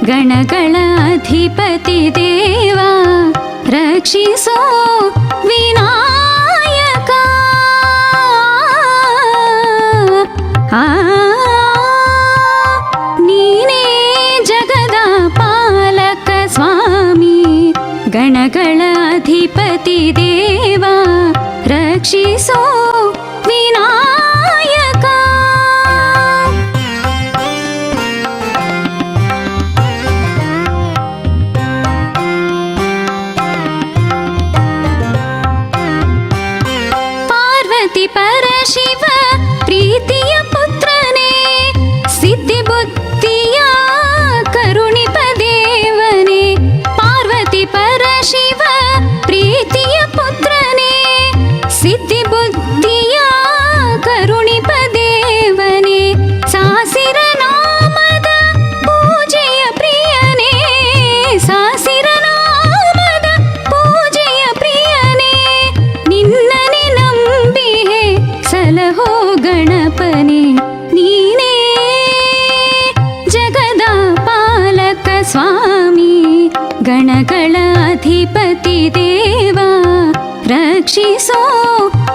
ಗಣಗಳ ಅಧಿಪತಿ ದೇವ ರಕ್ಷಿಸೋ ವಿನಾಯಕ. ನೀನೇ ಜಗದ ಪಾಲಕ ಸ್ವಾಮಿ, ಗಣಗಳ ಅಧಿಪತಿ ದೇವ ರಕ್ಷಿಸೋ ವಿನಾಯಕ. ಪಾರ್ವತಿ ಪರಶಿವ ಪ್ರೀತಿಯ ಪುತ್ರನೇ, ಸಿದ್ಧಿ ಬುದ್ಧಿಯ ಕರುಣಿಪ ದೇವನೇ. ಪಾರ್ವತಿ ಪರಶಿವ ಪ್ರೀತಿಯ ಪುತ್ರನೇ, ಸಿದ್ಧಿ ಬುದ್ಧಿಯ ಕರುಣಿಪ ದೇವನೇ. ಸಾಸಿರ ನಾಮದ ಪೂಜೆಯ ಪ್ರಿಯನೇ, ಸಾಸಿರ ನಾಮದ ಪೂಜೆಯ ಪ್ರಿಯನೇ. ನಿನ್ನನೆ ನಂಬಿಹೆ ಸಲಹೋ ಗಣಪನೆ, ನೀನೇ ಜಗದ ಪಾಲಕ ಸ್ವಾಮಿ, ಗಣಗಳ ಅಧಿಪತಿ ದೇವ ರಕ್ಷಿಸೋ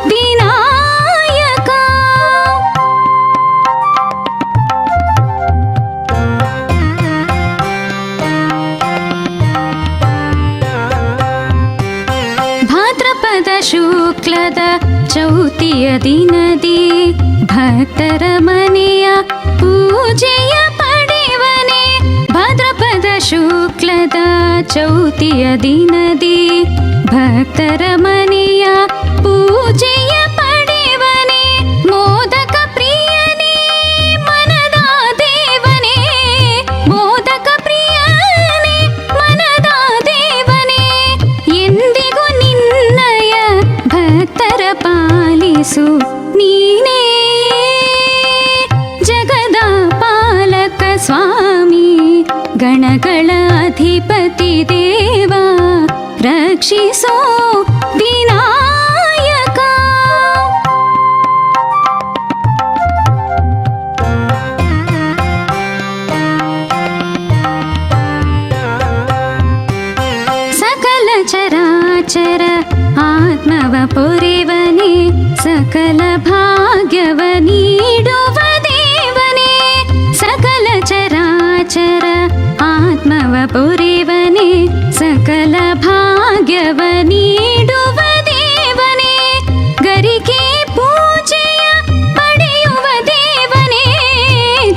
ವಿನಾಯಕ. ಭಾದ್ರಪದ ಶುಕ್ಲದ ಚೌತಿಯ ದಿನದಿ ಭಕ್ತರ ಮನೆಯ ಪೂಜೆಯ ಪಡೆವನೆ. ಭಾದ್ರಪದ ಶುಕ್ಲದ ಚೌತಿಯ ದಿನದಿ ಭಕ್ತರ ಮನೆಯ ಪೂಜೆಯ ಪಡೆವನೆ. ಮೋದಕ ಪ್ರಿಯನೇ ಮನದ ದೇವನೇ, ಮೋದಕ ಪ್ರಿಯನೇ ಮನದ ದೇವನೇ. ಎಂದಿಗೂ ನಿನ್ನಯ ಭಕ್ತರ ಪಾಲಿಸು ನೀನೇ ಜಗದ ಪಾಲಕ ಸ್ವಾಮಿ, ಗಣಗಳ ಅಧಿಪತಿ ದೇವ ರಕ್ಷಿಸೋ ವಿನಾಯಕ. ಸಕಲ ಚರಾಚರ ಆತ್ಮವ ಪೊರೆವನೇ, ಸಕಲ ಭಾಗ್ಯವ ನೀಡುವ ದೇವನೇ. ಸಕಲ ಚರಾಚರ ಆತ್ಮವ ಪೊರೆವನೇ, ಸಕಲ ಭಾಗ್ಯವ ನೀಡುವ ದೇವನೇ. ಗರಿಕೆ ಪೂಜೆಯ ಪಡೆಯುವ ದೇವನೇ,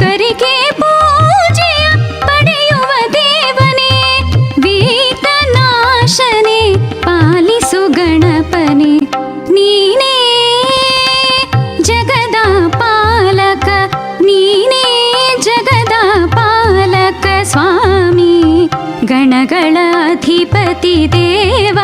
ಗರಿಕೆ ಪೂಜೆಯ ಪಡೆಯುವ ದೇವನೇ. ವೇದನಾಶನೆ ಪಾಲಿಸು ಗಣಪನೆ, ನೀನೇ ಜಗದ ಪಾಲಕ, ನೀನೇ ಜಗದ ಪಾಲಕ ಸ್ವಾಮಿ, ಗಣಗಳ ಅಧಿಪತಿ ದೇವ